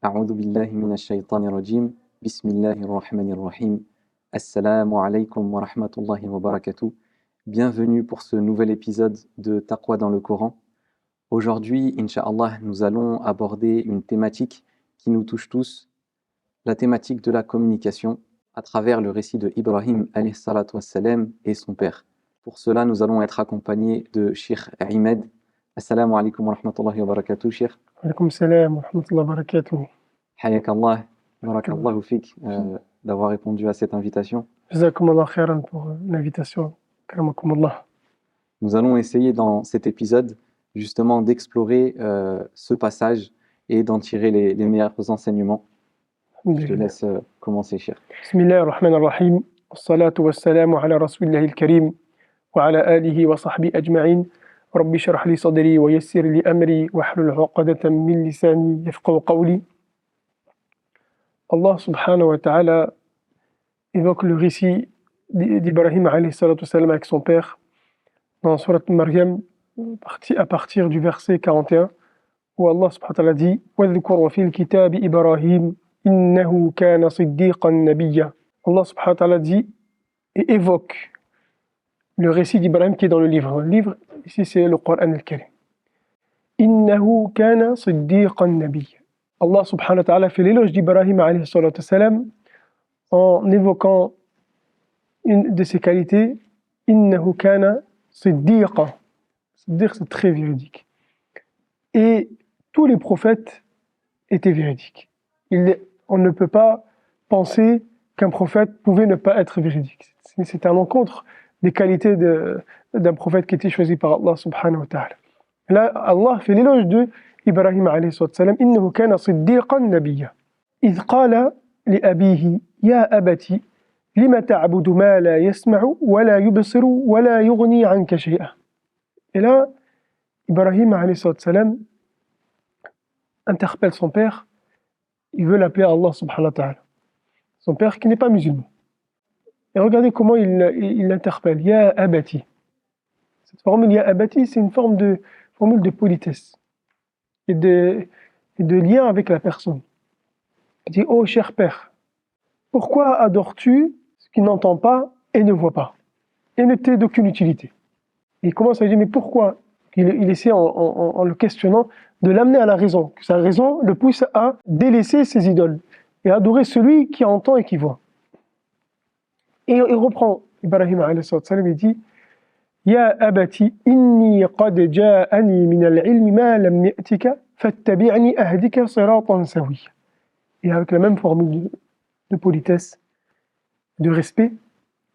أعوذ بالله من الشيطان الرجيم بسم الله الرحمن الرحيم Assalamu alaikum wa rahmatullahi wa barakatuh. Bienvenue pour ce nouvel épisode de Taqwa dans le Coran. Aujourd'hui, Inch'Allah, nous allons aborder une thématique qui nous touche tous, la thématique de la communication à travers le récit de Ibrahim alayhi salatu wassalam et son père. Pour cela, nous allons être accompagnés de Cheikh Ahmed. Assalamu alaikum wa rahmatullahi wa barakatuh, Cheikh. Alaikum salam wa rahmatullahi wa barakatuh. Hayakallah, barakallahu fik d'avoir répondu à cette invitation. Jazakumullah khairan pour l'invitation. Karamakumullah. Nous allons essayer dans cet épisode justement d'explorer ce passage et d'en tirer les meilleurs enseignements. Je te laisse commencer, Cheikh. Bismillah ar-Rahman ar-Rahim. As-salatu was-salamu ala rasulillahi al-karim wa ala alihi wa sahbihi ajma'in. Rabbi shrah li sadri wa yassir li amri wa hlul 'uqdatan min lisani yafqahu qawli. Allah subhanahu wa ta'ala évoque le récit d'Ibrahim alayhi salatu wassalam avec son père dans Surat Maryam à partir du verset 41 où Allah subhanahu wa ta'ala dit وَاذْكُرْ فِي الْكِتَابِ إِبْرَاهِيمَ إِنَّهُ كَانَ صِدِّيقًا نَبِيًّا. Allah subhanahu wa ta'ala dit et évoque le récit d'Ibrahim qui est dans le livre. Le livre, ici c'est le Coran al-Karim. إِنَّهُ كَانَ صِدِّيقًا نَبِيًّا. Allah subhanahu wa ta'ala fait l'éloge d'Ibrahim alayhi salatu wassalam en évoquant une de ses qualités, innahu kana siddiqa. Siddiq, c'est très véridique. Et tous les prophètes étaient véridiques. On ne peut pas penser qu'un prophète pouvait ne pas être véridique. C'est à l'encontre des qualités d'un prophète qui était choisi par Allah subhanahu wa ta'ala. Là, Allah fait l'éloge de Ibrahim alayhi salam, innahu kana siddiqan nabiyya. إذ قال لأبيه يا أبت لم تعبد ما لا يسمع ولا يبصر ولا يغني عنك شيئا. Et là, Ibrahim alayhi salam interpelle son père, il veut l'appeler Allah subhanahu wa ta'ala. Son père qui n'est pas musulman. Et regardez comment il l'interpelle, Ya Abati. Cette formule Ya Abati, c'est une formule de politesse et de lien avec la personne. Il dit, oh cher père, pourquoi adores-tu ce qui n'entend pas et ne voit pas et ne t'est d'aucune utilité? Et il commence à dire, mais pourquoi? Il essaie en le questionnant de l'amener à la raison, que sa raison le pousse à délaisser ses idoles et à adorer celui qui entend et qui voit. Et il reprend, Ibrahim alayhi salam, il dit, Ya abati, inni qad ja'ani min al-ilmi ma lam ya'tika, fattabi'ni ahdika siratan sawiyya. Et avec la même formule de politesse, de respect,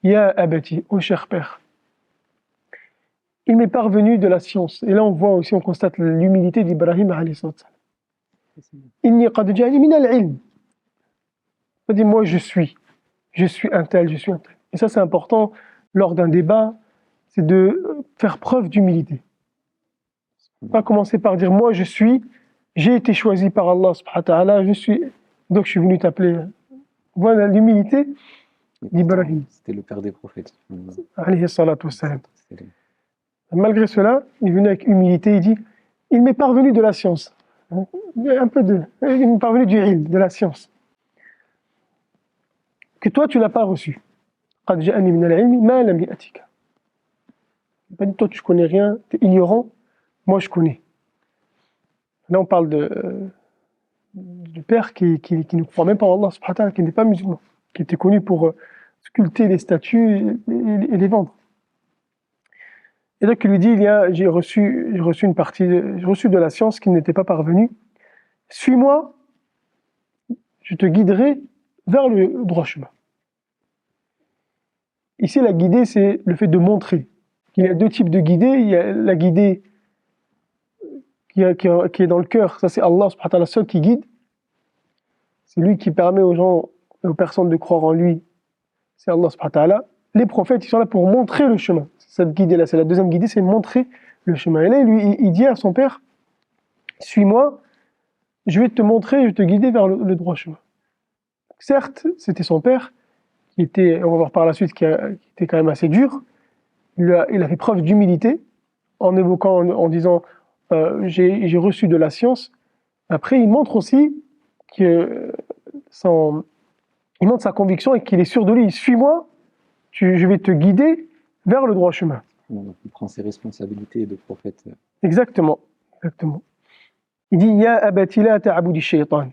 Ya abati, ô cher père, il m'est parvenu de la science. Et là on voit aussi, on constate l'humilité d'Ibrahim alayhi salam. Inni qad ja'ani min al-ilm. Il dit, moi je suis un tel, je suis un tel. Et ça c'est important lors d'un débat, c'est de faire preuve d'humilité. Pas commencer par dire, moi j'ai été choisi par Allah subhanahu wa ta'ala, donc je suis venu t'appeler. Voilà l'humilité d'Ibrahim. C'était le père des prophètes. Alayhi salatu wassalam. Malgré cela, il est venu avec humilité, il dit, il m'est parvenu de la science. Il m'est parvenu du ilm, de la science. Que toi tu n'as pas reçu. قَدْ جَأَنِي مِنَ الْعِلْمِ مَا لَمْ يَأْتِكَ. Il n'a pas dit, toi tu connais rien, tu es ignorant, moi je connais. Là on parle du père qui ne croit même pas en Allah subhanahu wa ta'ala, qui n'est pas musulman, qui était connu pour sculpter les statues et les vendre. Et donc il lui dit, j'ai reçu de la science qui n'était pas parvenue. Suis-moi, je te guiderai vers le droit chemin. Ici la guider, c'est le fait de montrer. Il y a deux types de guidée. Il y a la guidée qui est dans le cœur, ça c'est Allah subhanahu wa ta'ala seul qui guide. C'est lui qui permet aux gens, aux personnes de croire en lui. C'est Allah subhanahu wa ta'ala. Les prophètes, ils sont là pour montrer le chemin. Cette guidée-là, c'est la deuxième guidée, c'est montrer le chemin. Et là, il dit à son père, suis-moi, je vais te montrer, je vais te guider vers le droit chemin. Certes, c'était son père, qui était, on va voir par la suite, qui était quand même assez dur. Il a fait preuve d'humilité, en évoquant, en disant, j'ai reçu de la science. Après, il montre aussi il montre sa conviction et qu'il est sûr de lui. Suis-moi, je vais te guider vers le droit chemin. Donc, il prend ses responsabilités de prophète. Exactement. Il dit Ya abati la ta'budi shaytan.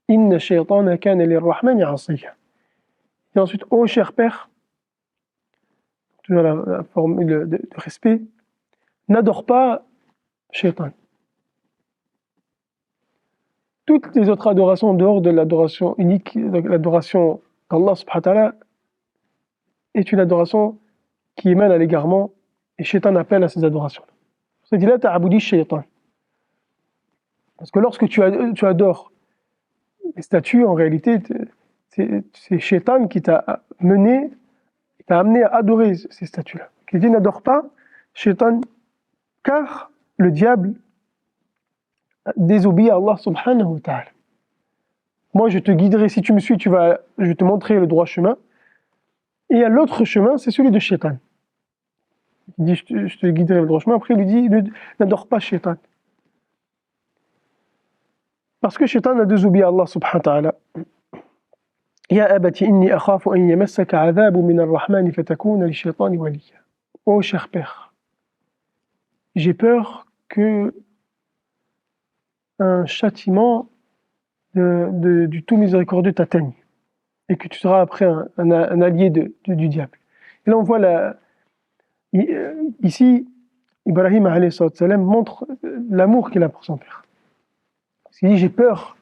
Inna shaytana kana lirrahmani asiya. Et ensuite, ô cher père, toujours la formule de respect, n'adore pas shaytan. Toutes les autres adorations en dehors de l'adoration unique, l'adoration d'Allah subhanahu wa ta'ala, est une adoration qui émane à l'égarement et shaytan appelle à ces adorations. C'est dit là ta'budi shaytan. Parce que lorsque tu adores les statues, en réalité, c'est shaytan qui t'a amené à adorer ces statues-là. Il dit n'adore pas shaytan, car le diable désobéit à Allah subhanahu wa ta'ala. Moi, je te guiderai, si tu me suis, je vais te montrer le droit chemin. Et à l'autre chemin, c'est celui de shaytan. Il dit, je te guiderai le droit chemin. Après, il lui dit, n'adore pas shaytan. Parce que shaytan a désobéi à Allah subhanahu wa ta'ala. Ya abati inni akhafu an yamassaka adhabu min ar-rahmani fatakuna li shaytani waliya. Oh cher père, j'ai peur que un châtiment du tout miséricordieux t'atteigne et que tu seras après un allié du diable. Et là on voit ici Ibrahim alayhi salam montre l'amour qu'il a pour son père. Il dit j'ai peur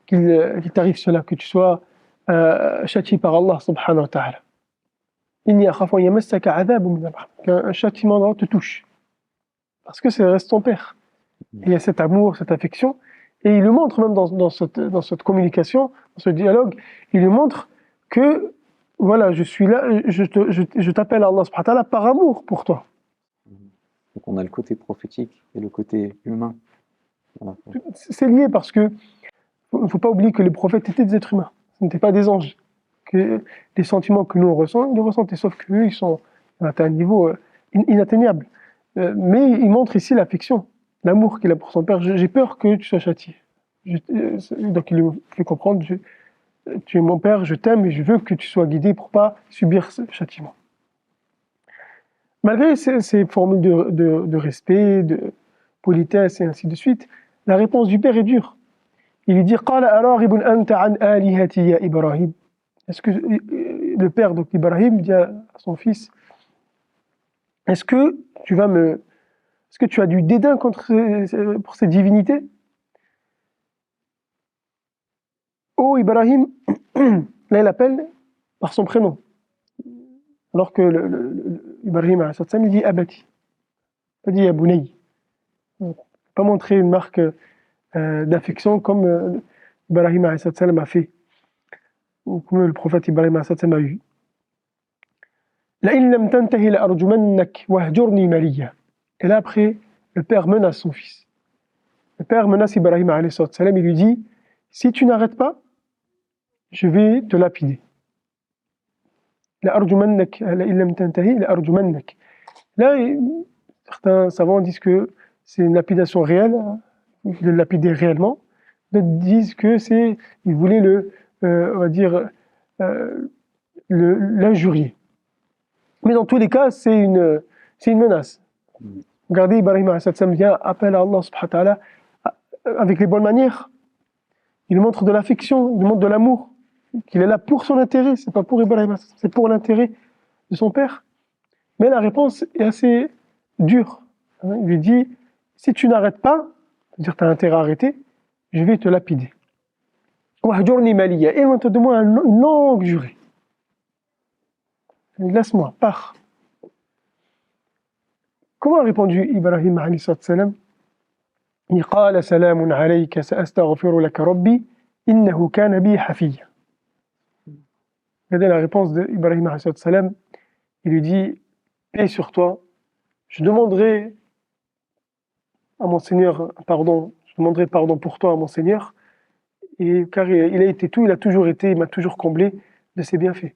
qu'il t'arrive cela, que tu sois châtié par Allah subhanahu wa ta'ala. Inni akhafu an yamassaka adhabun min ar-rahman, qu'un châtiment d'Allah te touche. Parce que ça reste ton père. Et il y a cet amour, cette affection. Et il le montre même dans cette communication, dans ce dialogue, il lui montre que, voilà, je suis là, je t'appelle à Allah subhanahu wa ta'ala par amour pour toi. Donc on a le côté prophétique et le côté humain. Voilà. C'est lié parce que il ne faut pas oublier que les prophètes étaient des êtres humains, ce n'étaient pas des anges. Que les sentiments que nous on ressent, ils les ressentent, sauf qu'eux, ils sont à un niveau inatteignable. Mais il montre ici l'affection, l'amour qu'il a pour son père. J'ai peur que tu sois châtié. Donc il lui fait comprendre, tu es mon père, je t'aime et je veux que tu sois guidé pour ne pas subir ce châtiment. Malgré ces formules de respect, de politesse et ainsi de suite, la réponse du père est dure. Il lui dit قال أراغب أنت عن آلهتي يا إبراهيم. Est-ce que le père donc Ibrahim dit à son fils, est-ce que tu as du dédain pour ces divinités? Oh Ibrahim, là il appelle par son prénom. Alors que Ibrahim il dit Abati. Il dit Abounaï. Il ne peut pas montrer une marque d'affection comme Ibrahim a fait, ou comme le prophète Ibrahim a eu. لئن لم تنتهي لأرجمنك واهجرني مليا. Et là après, le père menace son fils. Le père menace Ibrahim alayhi salam, il lui dit, si tu n'arrêtes pas, je vais te lapider. لأرجمنك لئن لم تنتهي لأرجمنك. Là, certains savants disent que c'est une lapidation réelle, il le lapidait réellement. D'autres disent que il voulait on va dire, l'injurier. Mais dans tous les cas, c'est une menace. Regardez, Ibrahim vient, appelle à Allah subhanahu wa ta'ala avec les bonnes manières. Il lui montre de l'affection, il lui montre de l'amour, qu'il est là pour son intérêt, c'est pas pour Ibrahim, c'est pour l'intérêt de son père. Mais la réponse est assez dure. Il lui dit, si tu n'arrêtes pas, c'est-à-dire tu as intérêt à arrêter, je vais te lapider. Wahjurni maliya, et on te demande une longue durée. Laisse-moi, pars. Comment a répondu Ibrahim alayhi salam? Il قال سلام عليك سأستغفر لك ربي إنه كان بي حفيا. Regardez la réponse d'Ibrahim alayhi salam. Il lui dit, paix sur toi, je demanderai à mon Seigneur pardon, je demanderai pardon pour toi à mon Seigneur, et car il a toujours été, il m'a toujours comblé de ses bienfaits.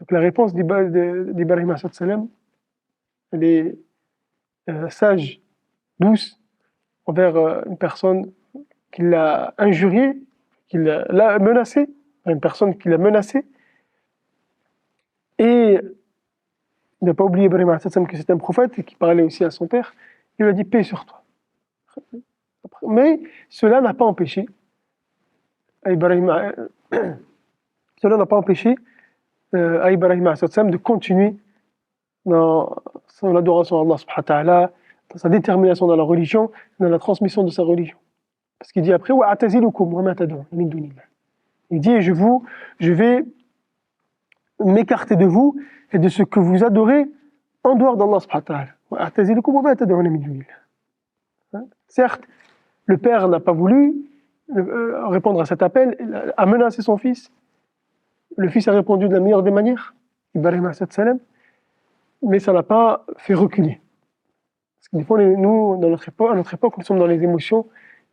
Donc la réponse d'Ibrahim alayhi salam, elle est sage, douce, envers une personne qui l'a injurié qu'il l'a menacé, une personne qui l'a menacé, et il n'a pas oublié Ibrahim alayhi salam que c'était un prophète et qui parlait aussi à son père. Il lui a dit paix sur toi. Mais cela n'a pas empêché à Ibrahim, cela n'a pas empêché à Ibrahim alayhi salam de continuer dans son adoration à Allah subhanahu wa ta'ala, dans sa détermination dans la religion, dans la transmission de sa religion. Parce qu'il dit après وَأَعْتَزِلُكُمْ وَمَا تَدْعُونَ مِن دُونِ اللَّهِ. Il dit je vais m'écarter de vous et de ce que vous adorez en dehors d'Allah subhanahu wa ta'ala. وَأَعْتَزِلُكُمْ وَمَا تَدْعُونَ مِن دُونِ اللَّهِ. Certes, le père n'a pas voulu répondre à cet appel, il a menacé son fils. Le fils a répondu de la meilleure des manières, Ibrahim alayhi salam, mais ça l'a pas fait reculer. Parce que des fois, nous, à notre époque, nous sommes dans les émotions.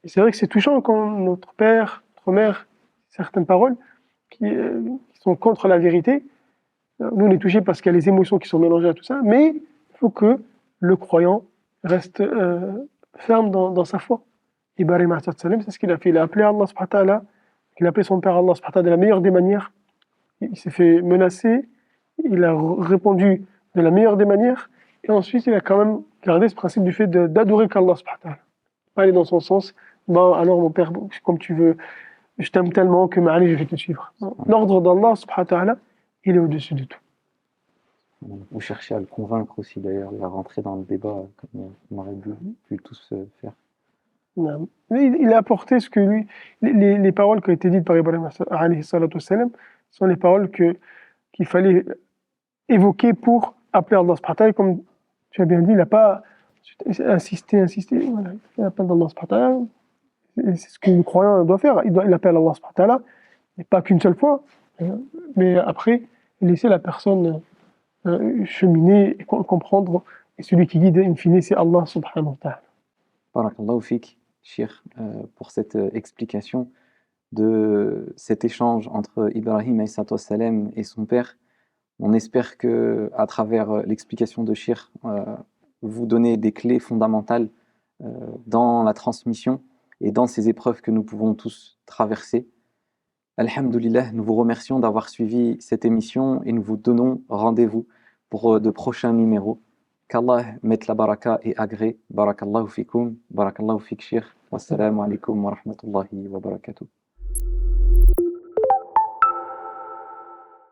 Et c'est vrai que c'est touchant quand notre père, notre mère, certaines paroles qui sont contre la vérité. Nous, on est touchés parce qu'il y a les émotions qui sont mélangées à tout ça. Mais il faut que le croyant reste ferme dans sa foi. Ibrahim alayhi salam, c'est ce qu'il a fait. Il a appelé Allah subhanahu wa ta'ala, il a appelé son père Allah subhanahu wa ta'ala de la meilleure des manières. Il s'est fait menacer, il a répondu de la meilleure des manières, et ensuite il a quand même gardé ce principe du fait d'adorer qu'Allah subhanahu wa ta'ala. Pas aller dans son sens, bah alors mon père, comme tu veux, je t'aime tellement que allez, je vais te suivre. L'ordre d'Allah subhanahu wa ta'ala, il est au-dessus de tout. Vous cherchez à le convaincre aussi d'ailleurs, à rentrer dans le débat comme on aurait pu tous faire. Non. Mais il a apporté ce que lui, les paroles qui ont été dites par Ibrahim alayhi salatu wassalam sont les paroles qu'il fallait évoquer pour appeler Allah subhanahu wa ta'ala. Comme tu as bien dit, il n'a pas insisté, voilà. Il appelle Allah subhanahu wa ta'ala. Et c'est ce que le croyant doit faire. Il appelle Allah subhanahu wa ta'ala, et pas qu'une seule fois, mais après, laisser la personne cheminer et comprendre. Et celui qui guide, in fine, c'est Allah subhanahu wa ta'ala. Barakallahu fik, Cheikh, pour cette explication de cet échange entre Ibrahim alayhi salam et son père. On espère que, à travers l'explication de Cheikh, vous donnez des clés fondamentales dans la transmission et dans ces épreuves que nous pouvons tous traverser. Alhamdulillah, nous vous remercions d'avoir suivi cette émission et nous vous donnons rendez-vous pour de prochains numéros. Qu'Allah mette la baraka et agrée. Barakallahu fikum, barakallahu fik Cheikh. Wassalamu alaikum wa rahmatullahi wa barakatuh.